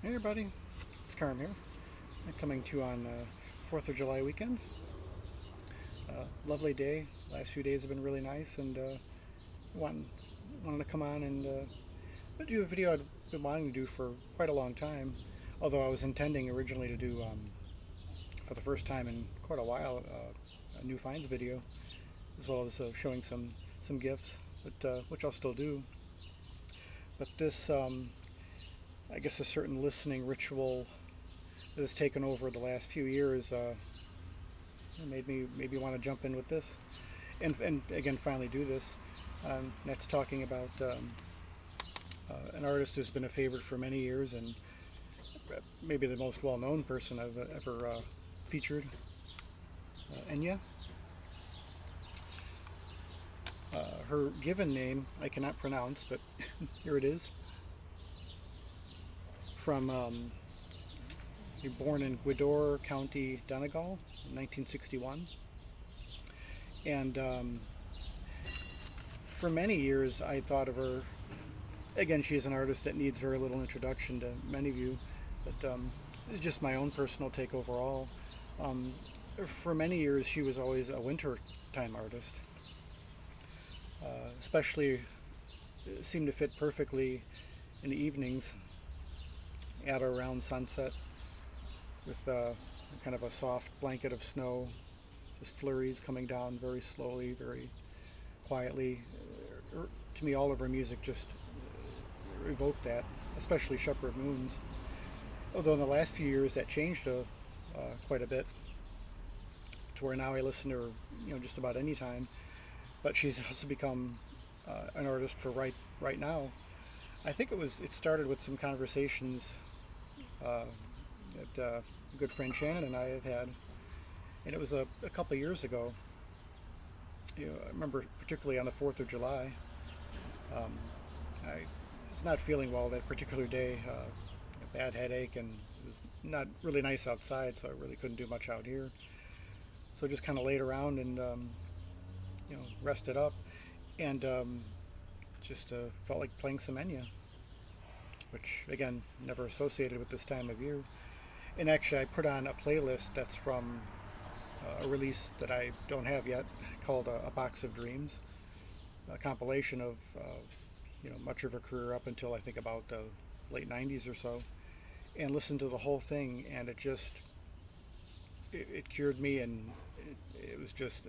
Hey everybody, it's Carm here. I'm coming to you on 4th of July weekend. Lovely day. Last few days have been really nice, and wanted, wanted to come on and do a video I've been wanting to do for quite a long time. Although I was intending originally to do, for the first time in quite a while, a new finds video, as well as showing some gifts, but which I'll still do. But this, I guess, a certain listening ritual that has taken over the last few years made me maybe want to jump in with this, and again finally do this. That's talking about an artist who's been a favorite for many years, and maybe the most well-known person I've ever featured, Enya. Her given name I cannot pronounce, but here it is. From born in Gweedore County, Donegal, in 1961, and for many years I thought of her. Again, she's an artist that needs very little introduction to many of you, but it's just my own personal take overall. Um, for many years, she was always a wintertime artist, especially seemed to fit perfectly in the evenings at or around sunset, with kind of a soft blanket of snow, just flurries coming down very slowly, very quietly. To me, all of her music just evoked that, especially Shepherd Moons. Although in the last few years that changed quite a bit, to where now I listen to her, just about any time. But she's also become an artist for right now. I think it started with some conversations that a good friend Shannon and I have had, and it was a couple of years ago. I remember particularly on the 4th of July. I was not feeling well that particular day, a bad headache, and it was not really nice outside, so I really couldn't do much out here. So just kind of laid around and rested up, and just felt like playing some Enya, which again never associated with this time of year. And actually, I put on a playlist that's from a release that I don't have yet, called a Box of Dreams, a compilation of much of her career up until I think about the late '90s or so, and listened to the whole thing, and it cured me, and it was just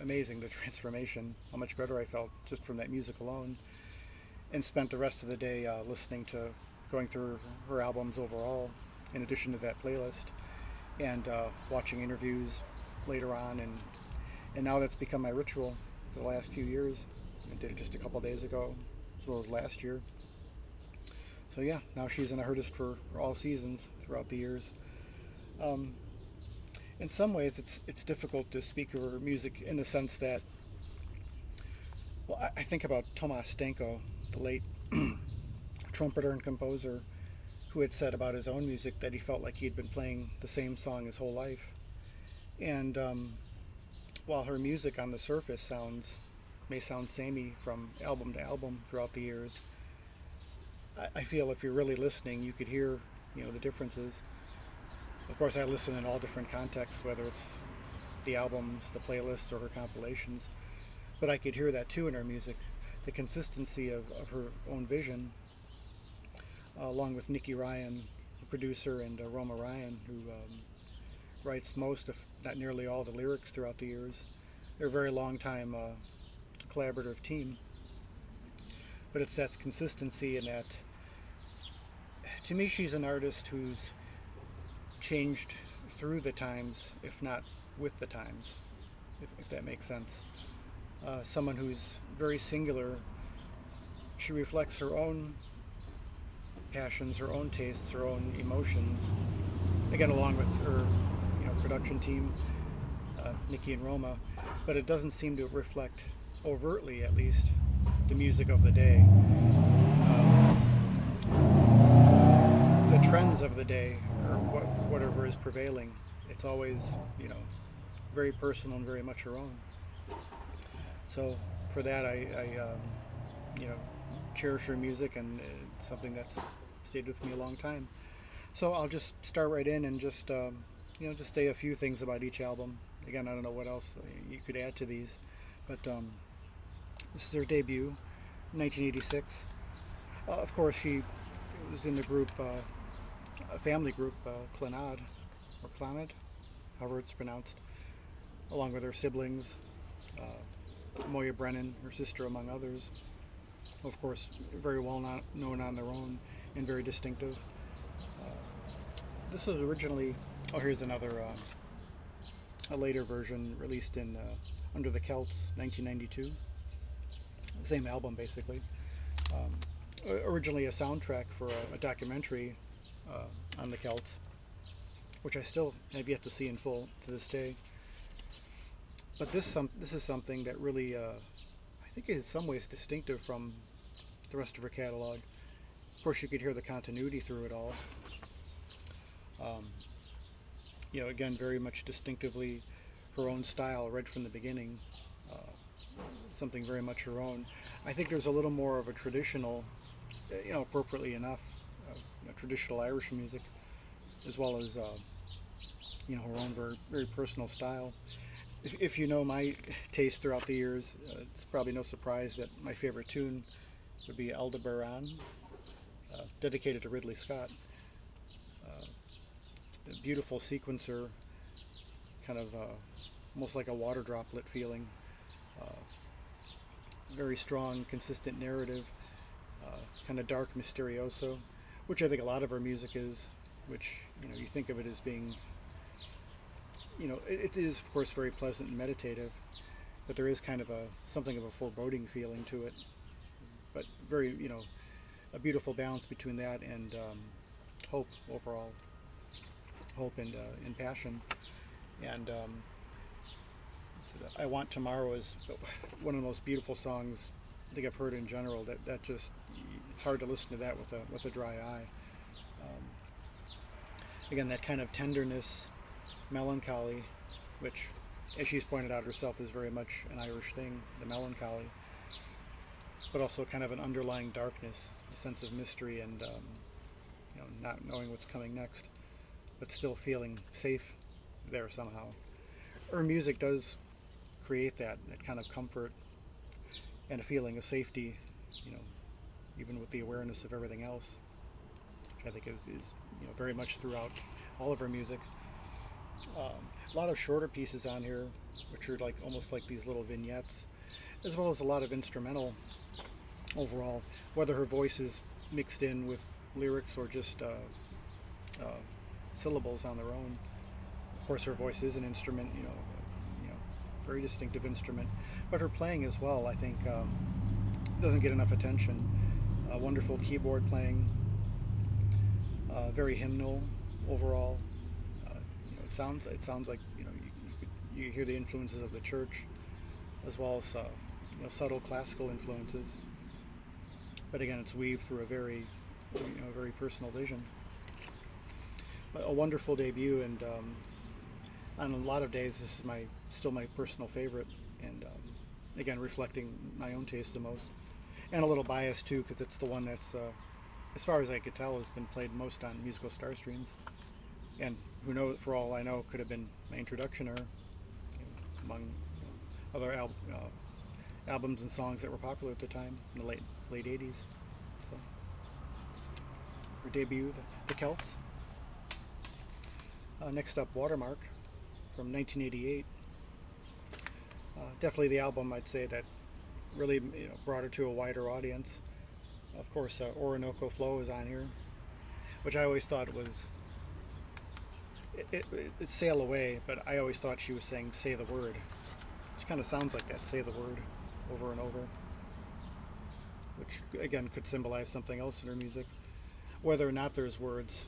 amazing, the transformation, how much better I felt just from that music alone. And spent the rest of the day going through her albums overall, in addition to that playlist, and watching interviews later on, and now that's become my ritual for the last few years. I did it just a couple days ago, as well as last year. So yeah, now she's an artist for all seasons throughout the years. In some ways, it's difficult to speak of her music in the sense that, well, I think about Tomas Stanko, the late trumpeter and composer, who had said about his own music that he felt like he'd been playing the same song his whole life. And while her music on the surface may sound samey from album to album throughout the years, I feel if you're really listening, you could hear the differences. Of course, I listen in all different contexts, whether it's the albums, the playlists, or her compilations. But I could hear that too in her music, the consistency of her own vision, along with Nikki Ryan, the producer, and Roma Ryan, who writes most, if not nearly all, the lyrics throughout the years. They're a very long time collaborative team. But it's that consistency, and that, to me, she's an artist who's changed through the times, if not with the times, if that makes sense. Someone who's very singular. She reflects her own passions, her own tastes, her own emotions. Again, along with her, production team, Nikki and Roma, but it doesn't seem to reflect overtly, at least, the music of the day, the trends of the day, or whatever is prevailing. It's always, very personal and very much her own. So for that, I cherish her music, and it's something that's stayed with me a long time. So I'll just start right in and just just say a few things about each album. Again, I don't know what else you could add to these, but this is her debut, 1986. Of course, she was in the group, a family group, Clannad, or Clannad, however it's pronounced, along with her siblings, Moya Brennan, her sister, among others. Of course, very well known on their own and very distinctive. This was originally, oh, here's another, a later version released in Under the Celts, 1992. Same album, basically. Originally a soundtrack for a documentary on the Celts, which I still have yet to see in full to this day. But this is something that really, I think, is in some ways distinctive from the rest of her catalog. Of course, you could hear the continuity through it all. Again, very much distinctively her own style right from the beginning. Something very much her own. I think there's a little more of a traditional, appropriately enough, traditional Irish music, as well as, her own very, very personal style. If you know my taste throughout the years, it's probably no surprise that my favorite tune would be Aldebaran, dedicated to Ridley Scott. A beautiful sequencer, kind of almost like a water droplet feeling. Very strong, consistent narrative, kind of dark, mysterioso, which I think a lot of her music is, which, you think of it as being, it is, of course, very pleasant and meditative, but there is kind of something of a foreboding feeling to it, but very, a beautiful balance between that and hope overall. Hope and passion. And I Want Tomorrow is one of the most beautiful songs I think I've heard in general. That just, it's hard to listen to that with a dry eye. Again, that kind of tenderness, melancholy, which, as she's pointed out herself, is very much an Irish thing, the melancholy, but also kind of an underlying darkness, a sense of mystery and not knowing what's coming next, but still feeling safe there somehow. Her music does create that kind of comfort and a feeling of safety, even with the awareness of everything else, which I think is very much throughout all of her music. A lot of shorter pieces on here, which are almost like these little vignettes, as well as a lot of instrumental overall, whether her voice is mixed in with lyrics or just syllables on their own. Of course, her voice is an instrument, very distinctive instrument, but her playing as well, I think, doesn't get enough attention. Wonderful keyboard playing, very hymnal overall. It sounds like you hear the influences of the church, as well as subtle classical influences. But again, it's weaved through a very very personal vision. A wonderful debut, and on a lot of days this is still my personal favorite, and again, reflecting my own taste the most, and a little bias too, because it's the one that's, as far as I could tell, has been played most on musical star streams, and who knows, for all I know, could have been my introduction, or among other albums and songs that were popular at the time in the late 80s. So her debut, the Celts. Next up, Watermark from 1988. Definitely the album, I'd say, that really brought her to a wider audience. Of course, Orinoco Flow is on here, which I always thought was it's Sail Away, but I always thought she was saying Say the Word, which kind of sounds like that, say the word over and over, which again could symbolize something else in her music, whether or not there's words.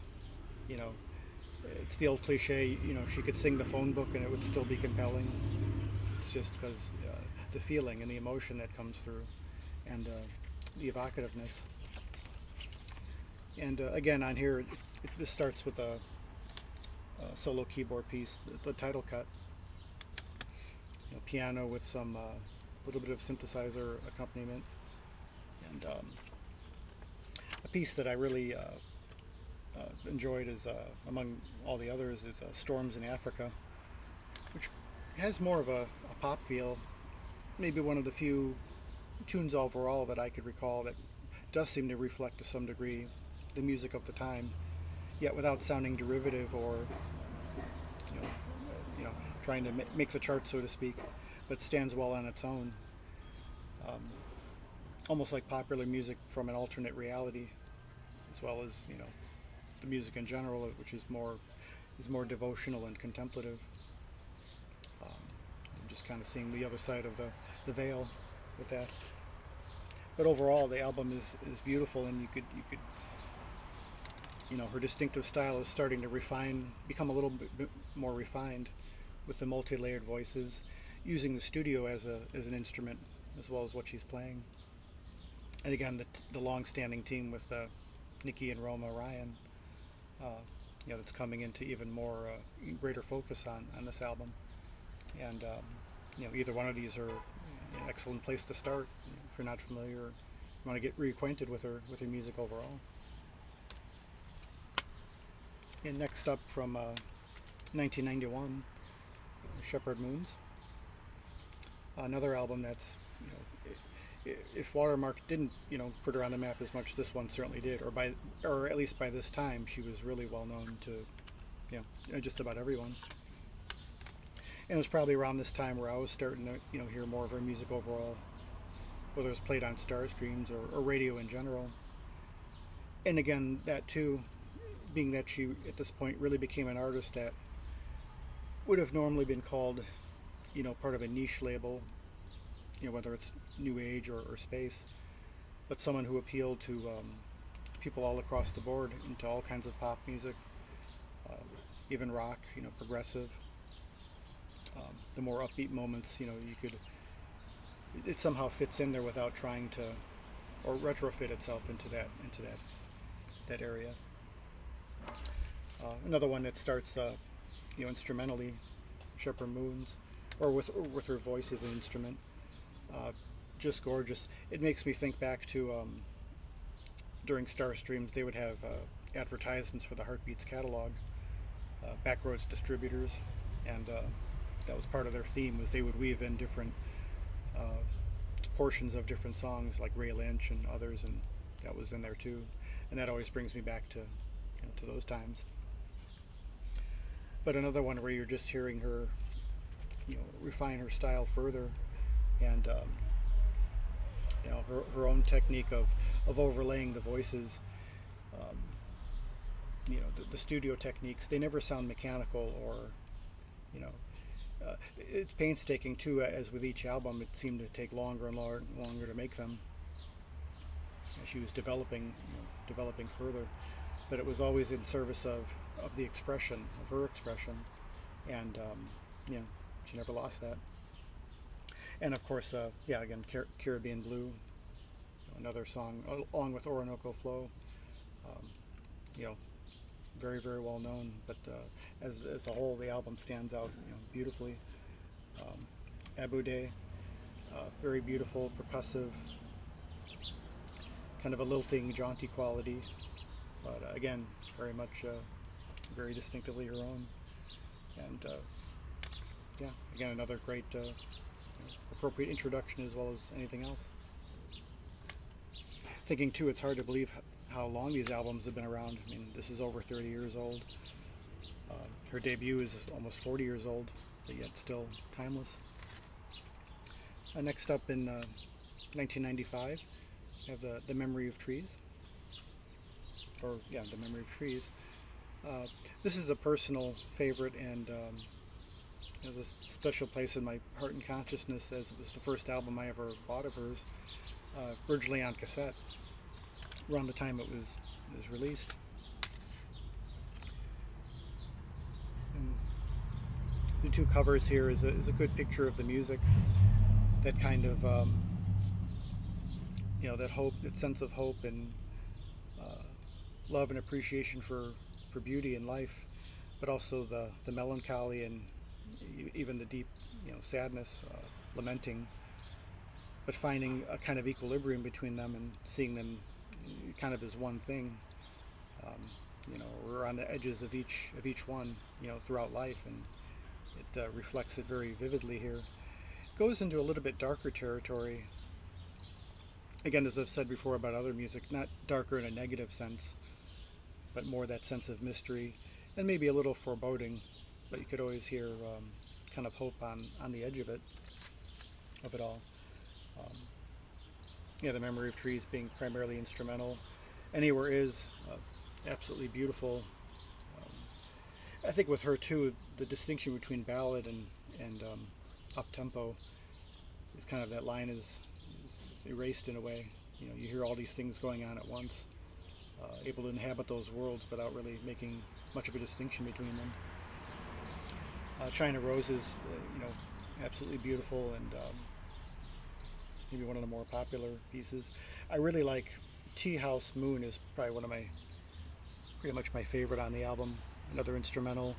It's the old cliche, she could sing the phone book and it would still be compelling. It's just because the feeling and the emotion that comes through, and the evocativeness. And again, on here, this starts with a solo keyboard piece, the title cut. Piano with some little bit of synthesizer accompaniment, and a piece that I really enjoyed is, among all the others, is Storms in Africa, which has more of a pop feel. Maybe one of the few tunes overall that I could recall that does seem to reflect to some degree the music of the time, yet without sounding derivative or you know, you know trying to make the chart, so to speak, but stands well on its own. Um, Almost like popular music from an alternate reality, as well as the music in general, which is more devotional and contemplative. I'm just kind of seeing the other side of the veil with that. But overall, the album is beautiful, and you could her distinctive style is starting to become a little bit more refined, with the multi-layered voices, using the studio as an instrument as well as what she's playing. And again, the long-standing team with Nikki and Roma Ryan, that's coming into even more greater focus on this album. And either one of these are an excellent place to start if you're not familiar, or you want to get reacquainted with her music overall. And next up from 1991, Shepherd Moons, another album that's if Watermark didn't put her on the map as much, this one certainly did, or at least by this time she was really well known to just about everyone. And it was probably around this time where I was starting to hear more of her music overall, whether it was played on star streams or radio in general. And again, that too, being that she at this point really became an artist that would have normally been called part of a niche label, whether it's new age or space, but someone who appealed to people all across the board, into all kinds of pop music, even rock, progressive. The more upbeat moments, it somehow fits in there without trying to, or retrofit itself into that area. Another one that starts, instrumentally, Shepherd Moons, or with her voice as an instrument. Just gorgeous. It makes me think back to during Star Streams, they would have advertisements for the Heartbeats catalog, Backroads Distributors, and that was part of their theme, was they would weave in different portions of different songs, like Ray Lynch and others, and that was in there too. And that always brings me back to to those times. But another one where you're just hearing her refine her style further, and her own technique of overlaying the voices. The studio techniques, they never sound mechanical, or it's painstaking too, as with each album it seemed to take longer and longer to make them. She was developing further, but it was always in service of the expression, of her expression, and she never lost that. And of course, again, Caribbean Blue, another song along with Orinoco Flow, very, very well known, but as a whole, the album stands out beautifully. Abu Day, very beautiful, percussive, kind of a lilting, jaunty quality, but again, very much, very distinctively her own. And again, another great, appropriate introduction as well as anything else. Thinking too, it's hard to believe how long these albums have been around. I mean, this is over 30 years old. Her debut is almost 40 years old, but yet still timeless. Next up in 1995, we have the Memory of Trees. The Memory of Trees. This is a personal favorite, and has a special place in my heart and consciousness, as it was the first album I ever bought of hers, originally on cassette, around the time it was released. And the two covers here is a good picture of the music, that kind of that hope, that sense of hope and love and appreciation for beauty in life, but also the melancholy and even the deep sadness, lamenting, but finding a kind of equilibrium between them and seeing them kind of as one thing. or on the edges of each one, throughout life, and it reflects it very vividly here. Goes into a little bit darker territory. Again, as I've said before about other music, not darker in a negative sense, but more that sense of mystery and maybe a little foreboding. But you could always hear kind of hope on the edge of it all. The memory of trees being primarily instrumental. Anywhere is absolutely beautiful. I think with her too, the distinction between ballad and up tempo is kind of, that line is erased in a way. You hear all these things going on at once, able to inhabit those worlds without really making much of a distinction between them. China Roses, absolutely beautiful, and maybe one of the more popular pieces. I really like Tea House Moon, is probably pretty much my favorite on the album. Another instrumental,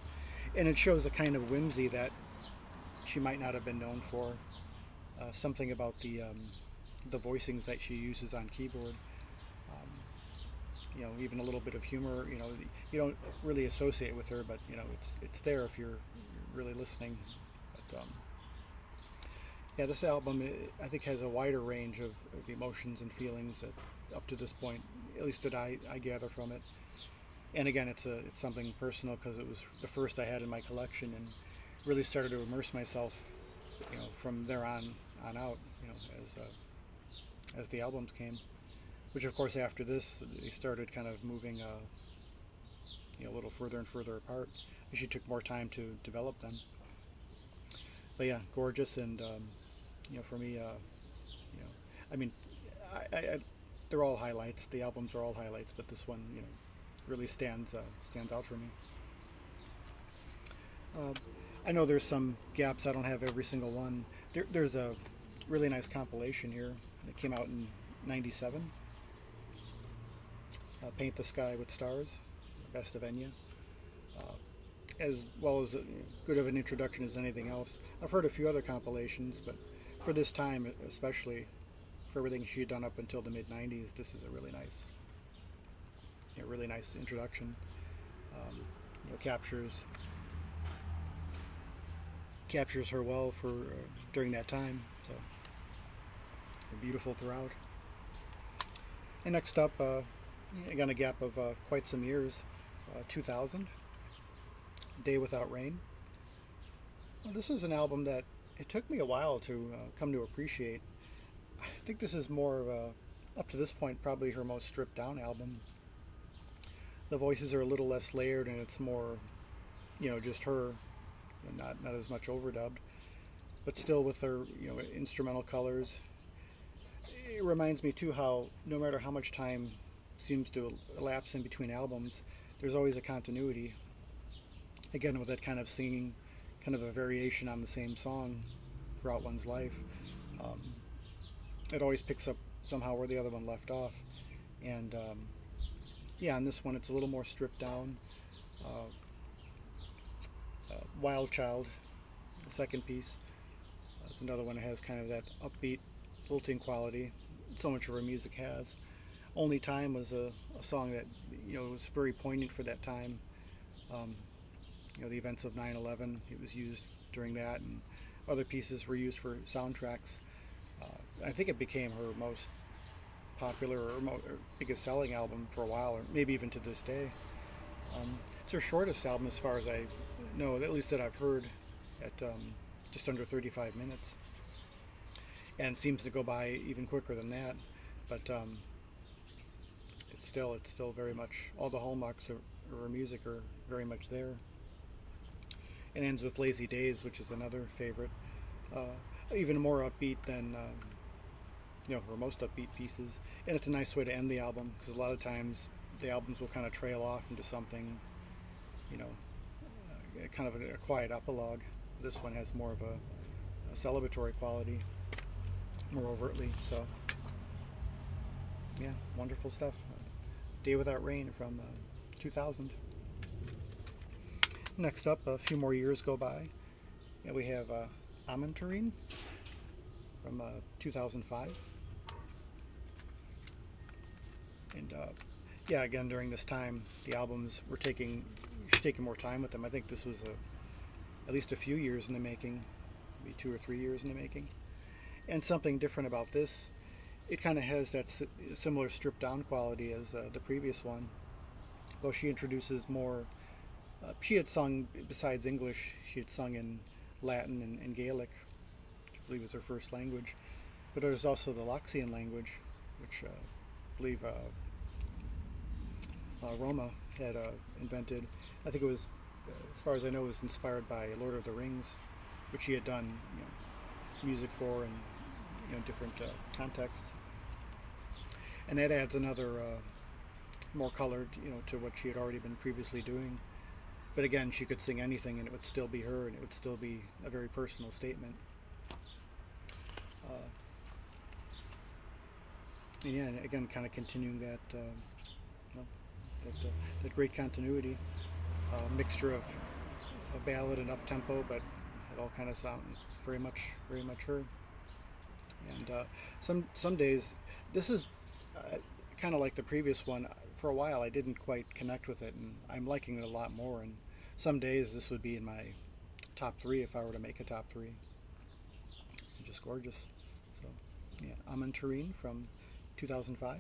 and it shows a kind of whimsy that she might not have been known for. Something about the voicings that she uses on keyboard. Even a little bit of humor. You don't really associate with her, but it's there if you're really listening. But this album, I think, has a wider range of emotions and feelings that, up to this point, at least that I gather from it. And again, it's something personal because it was the first I had in my collection, and really started to immerse myself, from there on out, as the albums came. Which, of course, after this, they started kind of moving, a little further and further apart. She took more time to develop them. But yeah, gorgeous, and for me, I mean, they're all highlights. The albums are all highlights, but this one, really stands out for me. I know there's some gaps. I don't have every single one. There's a really nice compilation here that came out in '97. Paint the Sky with Stars, Best of Enya. As well as good of an introduction as anything else. I've heard a few other compilations, but for this time, especially for everything she had done up until the mid-'90s, this is a really nice introduction. Captures her well for during that time. So beautiful throughout. And next up, again, a gap of quite some years, 2000, Day Without Rain. Well, this is an album that it took me a while to come to appreciate. I think this is more of up to this point, probably her most stripped down album. The voices are a little less layered, and it's more, just her, not as much overdubbed, but still with her, instrumental colors. It reminds me too how no matter how much time seems to elapse in between albums, there's always a continuity. Again, with that kind of singing, kind of a variation on the same song throughout one's life. It always picks up somehow where the other one left off. And on this one, it's a little more stripped down. Wild Child, the second piece, is another one that has kind of that upbeat, lilting quality. So much of her music has. Only Time was a song that was very poignant for that time. The events of 9/11, it was used during that, and other pieces were used for soundtracks. I think it became her most popular or biggest selling album for a while, or maybe even to this day. It's her shortest album as far as I know, at least that I've heard, at just under 35 minutes. And seems to go by even quicker than that. But it's still very much, all the hallmarks of her music are very much there. It ends with Lazy Days, which is another favorite. Even more upbeat than her most upbeat pieces. And it's a nice way to end the album, because a lot of times the albums will kind of trail off into something, kind of a quiet epilogue. This one has more of a celebratory quality, more overtly. So, yeah, wonderful stuff. Day Without Rain from 2000. Next up, a few more years go by, and we have Amantarine from 2005. And yeah, again during this time, the albums were taking more time with them. I think this was at least a few years in the making, maybe 2 or 3 years in the making. And something different about this, it kind of has that similar stripped down quality as the previous one, though she introduces more. She had sung, besides English, she had sung in Latin and Gaelic, which I believe is her first language. But there's also the Loxian language, which I believe Roma had invented. I think it was, as far as I know, it was inspired by Lord of the Rings, which he had done, music for in different context, and that adds another more color, to what she had already been previously doing. But again, she could sing anything, and it would still be her, and it would still be a very personal statement. And yeah, and again, kind of continuing that great continuity, mixture of a ballad and up tempo, but it all kind of sounds very much her. And some days, this is kind of like the previous one. For a while, I didn't quite connect with it, and I'm liking it a lot more. And some days, this would be in my top three if I were to make a top three. Just gorgeous. So, yeah, Amen Turine from 2005.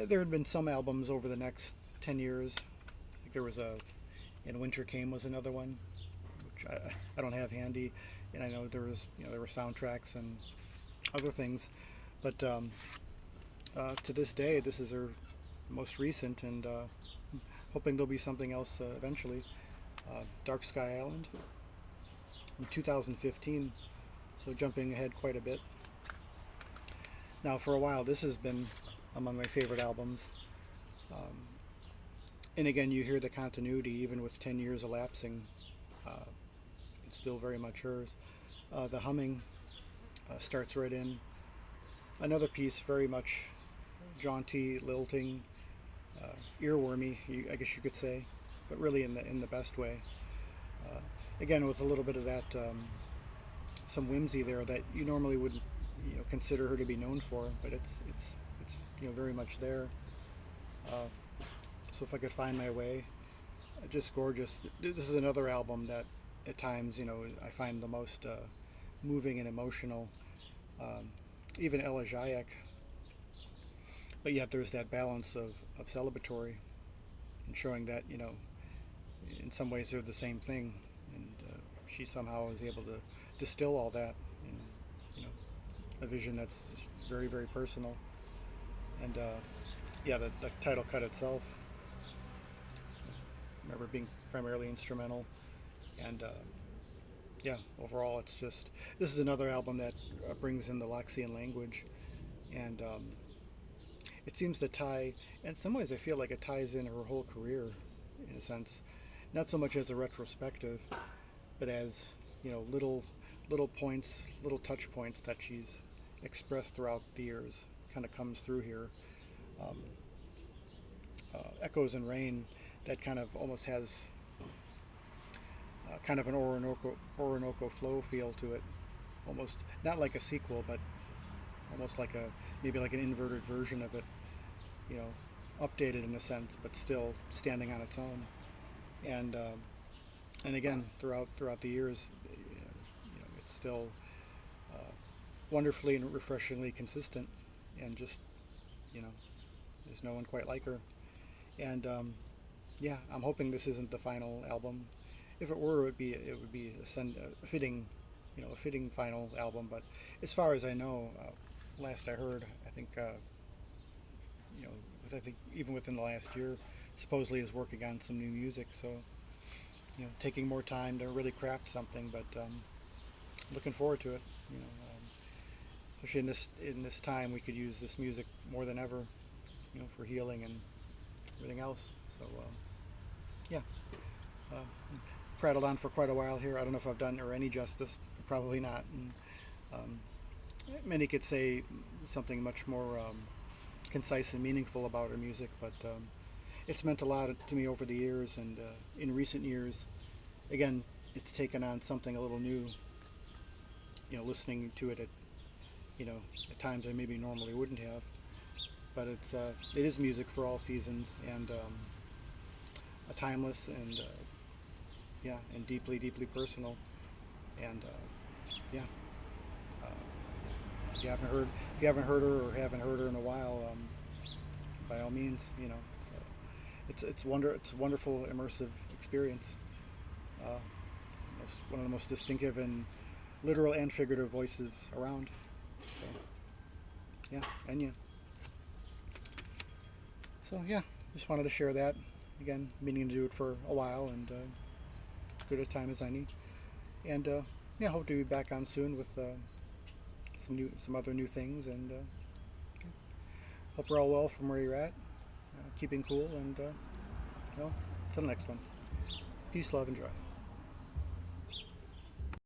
There had been some albums over the next 10 years. I think there was And Winter Came was another one, which I don't have handy. And I know there were soundtracks and other things. But to this day, this is her most recent, and hoping there'll be something else eventually. Dark Sky Island in 2015, so jumping ahead quite a bit. Now, for a while, this has been among my favorite albums. And again, you hear the continuity, even with 10 years elapsing. It's still very much hers. The humming starts right in. Another piece, very much jaunty, lilting, earwormy, I guess you could say, but really in the best way. Again, with a little bit of that, some whimsy there that you normally wouldn't, consider her to be known for, but it's very much there. So if I could find my way, just gorgeous. This is another album that at times, I find the most moving and emotional, even elegiac. But yet there's that balance of celebratory and showing that, in some ways they're the same thing. And she somehow is able to distill all that in, a vision that's just very, very personal. And the title cut itself, I remember being primarily instrumental. And overall, it's just, this is another album that brings in the Loxian language. And it seems to tie, in some ways I feel like it ties in her whole career, in a sense. Not so much as a retrospective, but as, little points, little touch points that she's expressed throughout the years kind of comes through here. Echoes and Rain, that kind of almost has kind of an Orinoco flow feel to it. Almost, not like a sequel, but almost like maybe like an inverted version of it, updated in a sense, but still standing on its own. And again, throughout the years, it's still wonderfully and refreshingly consistent, and just, there's no one quite like her. And I'm hoping this isn't the final album. If it were, it would be a fitting, a fitting final album. But as far as I know, last I heard, I think, I think even within the last year, supposedly is working on some new music. So, taking more time to really craft something. But looking forward to it. Especially in this time, we could use this music more than ever, for healing and everything else. So, prattled on for quite a while here. I don't know if I've done her any justice. Probably not. And, many could say something much more concise and meaningful about her music, but it's meant a lot to me over the years, and in recent years, again, it's taken on something a little new. Listening to it at times I maybe normally wouldn't have, but it is music for all seasons, and a timeless and yeah, and deeply, deeply personal. And yeah, uh, if you haven't heard her or haven't heard her in a while, by all means, it's a wonderful immersive experience. Uh, one of the most distinctive and literal and figurative voices around. So yeah, Enya. So yeah, just wanted to share that. Again, meaning to do it for a while, and good a time as any. And yeah, hope to be back on soon with some other new things. And hope we're all well from where you're at, keeping cool. And till the next one. Peace, love, and joy.